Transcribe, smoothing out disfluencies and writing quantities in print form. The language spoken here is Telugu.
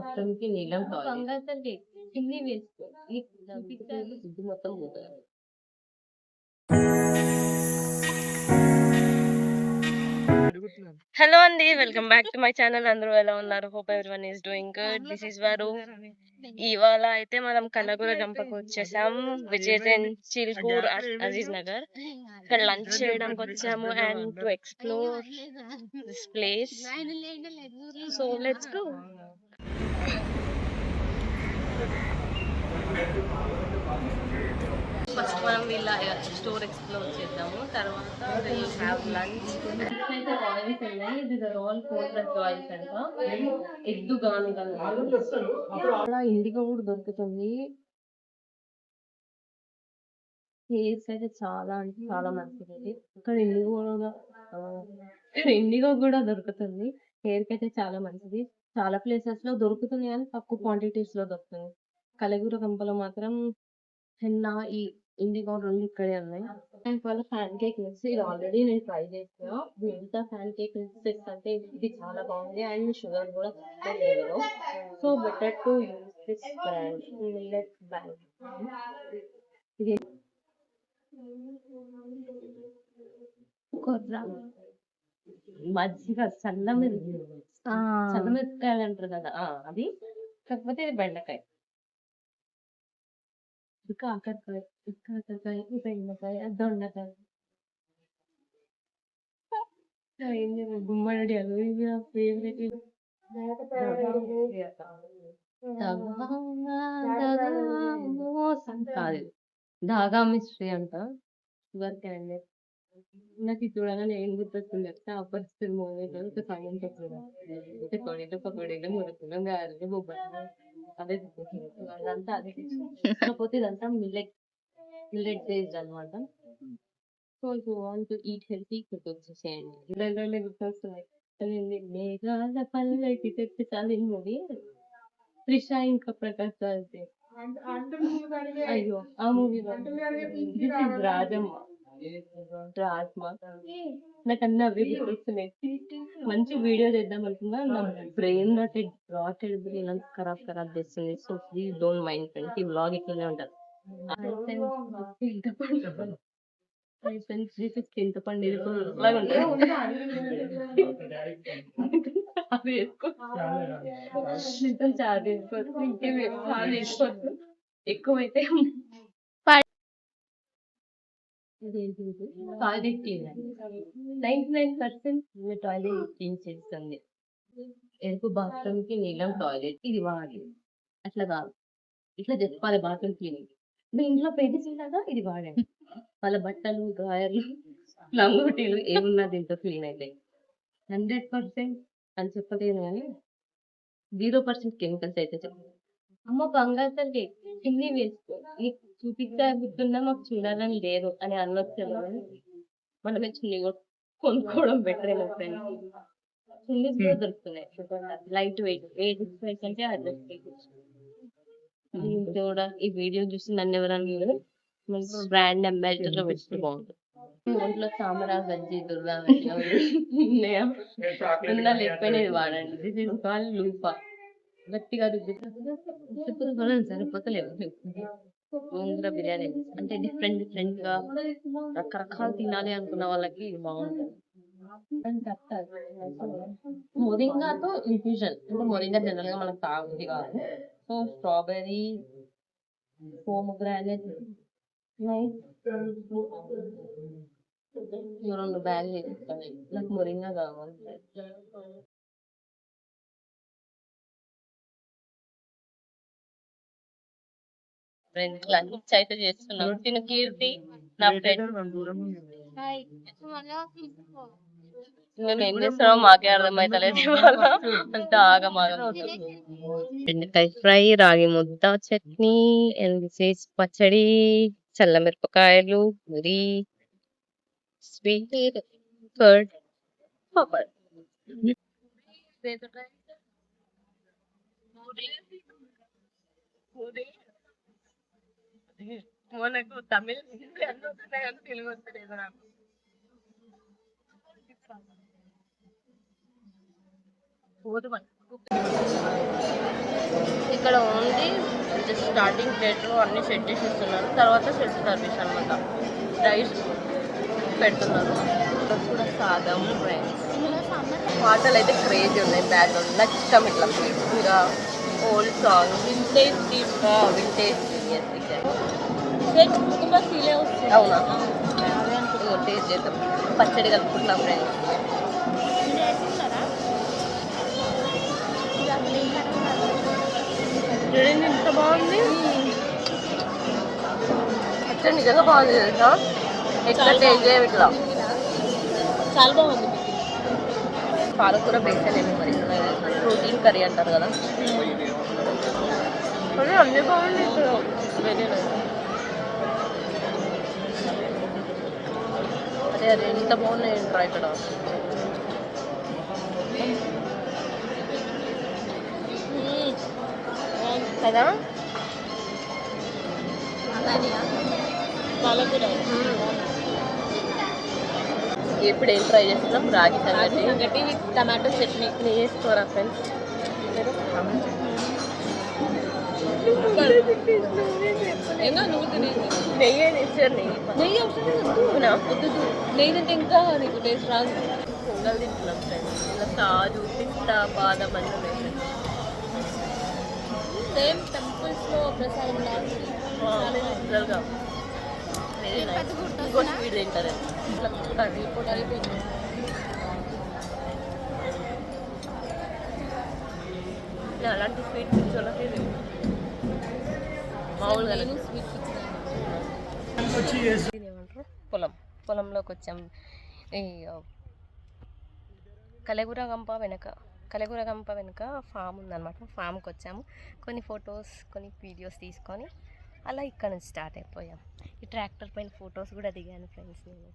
బాత్రూమ్ కి నీళ్ళం టాయిలెట్ కింది వేసుకో ఇది మొత్తం పోతుంది. హలో అండి, welcome back to my channel. అందరూ ఎలా ఉన్నారు? Hope everyone is doing good. This is వారు. ఇవాళ అయితే మనం కలగూర గంపకు వచ్చేసాం, which is in Chilkur, Aziz Nagar. ఇక్కడ లంచ్ చేయడానికి వచ్చాము and to explore this place. So let's go. First మనం వీళ్ళ స్టోర్ ఎక్స్ప్లోర్ చేద్దాము, తర్వాత హ్యావ్ లంచ్. అయితే ఆయిల్స్ ఉన్నాయి. ఇది ఆల్ కోల్డ్ ఆయిల్స్ అంట. ఎద్దు గాను అలా ఇండిగో కూడా దొరుకుతుంది. హెయిర్స్ అయితే చాలా అంటే చాలా మంచిది. ఇక్కడ ఇండిగో కూడా దొరుకుతుంది. హెయిర్ కి అయితే చాలా మంచిది. చాలా ప్లేసెస్ లో దొరుకుతుంది కానీ తక్కువ క్వాంటిటీస్ లో దొరుకుతుంది. కలగూర గంపలో మాత్రం హెన్నా ఈ ఇండిగో రెండు ఇక్కడే ఉన్నాయి. అండ్ వాళ్ళ ప్యాన్ కేక్ మిక్స్ ఇది ఆల్రెడీ నేను ట్రై చేసిన. మిగతా ప్యాన్ కేక్ మిక్స్ అంటే ఇది చాలా బాగుంది అండ్ షుగర్ కూడా లేదు. So better to use this brand, millet brand. ఇది మజ్జిగ చల్లమిరపకాయలు అంటారు కదా, అది. కాకపోతే ఇది బెండకాయ, కాకరకాయ, బెండకాయ, దొండకాయ, గుమ్మడి, అవి నా ఫేవరెట్. కాదు, ధాగా మిస్ట్రీ అంట. Sugar candy. నాకు ఇది చూడాలని ఏం గుర్తొస్తుంది చెప్తే, అపరిస్థితి మూవీలో సాయం చెప్తుంది. కొడిలు పకోడీలు, మురుకులు, గారెలు, బొబ్బట్లు, అదే అదంతా అదే. కాకపోతే ఇదంతా మిల్లెట్ బేస్డ్ అనమాట. So if you want to eat healthy ఇక్కడ వచ్చేసేయండి. ఇళ్ళలోనే గుర్తొస్తున్నాయి. మేఘాల పల్లకి తెచ్చాలి మూవీ, త్రిష ఇంకా ప్రకాష్ రాజ్. అయ్యో ఆ మూవీలో దిస్ ఇస్ రాజమ్మ. నాకు అన్ని అవే గుర్తొస్తున్నాయి. మంచి వీడియో చేద్దాం అనుకున్నా, నా బ్రెయిన్ రాటెడ్ ఖరాబ్ చేస్తుంది. So please don't mind friends, ఈ వ్లాగ్ ఇట్లనే ఉంటుంది. చింతపండు అది వేసుకోవచ్చు, చారు వేసుకోవచ్చు, ఇంకేం వేసుకోవచ్చు. ఎక్కువైతే టాయిలెట్ క్లీనర్ 99% టాయిలెట్ క్లీన్ చేస్తుంది. ఎరుపు బాత్రూమ్ కి నీళ్ళం టాయిలెట్ ఇది వాడి. అట్లా కాదు, ఇట్లా చెప్పాలి. బాత్రూమ్ క్లీనింగ్ మీ ఇంట్లో పెయింటింగ్ ఇది వాడండి. వాళ్ళ బట్టలు, డ్రాయర్లు, లంగోటీలు ఏమున్నా దీంతో క్లీన్ అవుతాయి. 100% అని చెప్పలేను కానీ 0% కెమికల్స్ అయితే చెప్పాలి. అమ్మ బంగారు తల్లి కింది వేసుకో, చూపిస్తా గుర్తున్నా మాకు చూడాలని లేదు అని అనొచ్చు. మనమే చున్నీ కొనుక్కోవడం బెటర్ ఏమో ఫ్రెండ్స్. చున్నీస్ కూడా దొరుకుతున్నాయి లైట్ వెయిట్, అంటే అడ్జస్ట్ కూడా. ఈ వీడియో చూసి నన్ను ఎవరన్నా బ్రాండ్ అంబాసిడర్ లో పెట్టి బాగుంటుంది. ఒంట్లో సామరా గజ్జి దుర్గా ఉన్నా లేకపోయినది వాడండి. దిస్ ఇస్ కాల్ లూపా. గట్టిగా సరిపోతలేవు. గోంగూర బిర్యానీ అంటే డిఫరెంట్ గా రకరకాలు తినాలి అనుకున్న వాళ్ళకి బాగుంటుంది. మొరింగాతో ఇన్ఫ్యూజన్ అంటే మొరింగా జనరల్ గా మనకు తాగుతుంది కాదు. సో స్ట్రాబెర్రీ, పోమోగ్రానైట్ 2 బ్యాగులు వేసుకోండి. నాకు మొరింగా కావాలి. ఫ్రెండ్స్ లంచ్ అయితే చేస్తున్నాం. తిను కీర్తి నా ఫ్రెండ్. మేము ఏం చేస్తున్నామో మాకే అర్థమైతలేదు. ఇవాళ అంత ఆగమాగం. బెండకాయ ఫ్రై, రాగి ముద్ద, చట్నీ, ఎల్లిసేసి పచ్చడి, చల్లమిరపకాయలు, పూరి, స్వీట్, కర్డ్, పాపడ్. మనకు తమిళ అన్నీ వస్తున్నాయి కానీ తెలుగు వస్తలేదు నాకు. పోదు ఇక్కడ ఓన్లీ జస్ట్ స్టార్టింగ్ ప్లేట్ అన్ని సెట్ చేసి ఇస్తున్నారు, తర్వాత సెల్ఫ్ సర్వీస్ అనమాట. రైస్ పెడుతున్నారు. ఇక్కడ కూడా సాదం ఫ్రెండ్స్. పాటలు అయితే క్రేజీ ఉన్నాయి బ్యాక్గ్రౌండ్. నాకు ఇష్టం ఇట్లా ఇంకా ఓల్డ్ సాంగ్ వింటేజ్ వింటేజ్ ఫీలే వస్తుంది. అవునా, టేస్ట్ చేద్దాం. పచ్చడి కలుపుకుంటున్నాం ఫ్రెండ్స్. ఎంత బాగుంది పచ్చడి, నిజంగా బాగుంది తెలుసా. ఎట్లా టేస్ట్ చేయం ఇట్లా, చాలా బాగుంది. పాలకూర బేసన్ ఏమి మరి ప్రోటీన్ కర్రీ అంటారు కదా, అదే అన్నీ బాగుంది ఇక్కడ. Very nice. అదే అదే ఎంత బాగున్నాయి ఏంట్రా ఇక్కడ. కదా ఇప్పుడు ఏం ట్రై చేస్తున్నాం, రాగి సంగటి విత్ టమాటో చట్నీ. నెయ్యి వేసుకోరా ఫ్రెండ్స్. నెయ్యి ఇచ్చారు. నెయ్యి నెయ్యి తింటే ఇంకా నీకు టేస్ట్ రాదు. పొంగల్ తింటున్నాం ఫ్రెండ్స్. ఇలా కాజు పిస్తా బాదం అన్నీ ఉన్నాయి ఫ్రెండ్స్. సేమ్ టెంపుల్స్లో ప్రసాదం లాగా ఇంకో స్వీట్ తింటారు. ఇట్లా కర్రీ కూడా అయిపోయింది. అలాంటి స్వీట్ పిచ్చోళ్ళకి మామూలుగా ఏమంటారు పొలంలోకి వచ్చాం. ఈ కలెగురగంప వెనుక ఫామ్ ఉందన్నమాట. ఫామ్కి వచ్చాము. కొన్ని ఫొటోస్ కొన్ని వీడియోస్ తీసుకొని అలా ఇక్కడ నుంచి స్టార్ట్ అయిపోయాం. ఈ ట్రాక్టర్ పైన ఫొటోస్ కూడా దిగాను ఫ్రెండ్స్ నేను.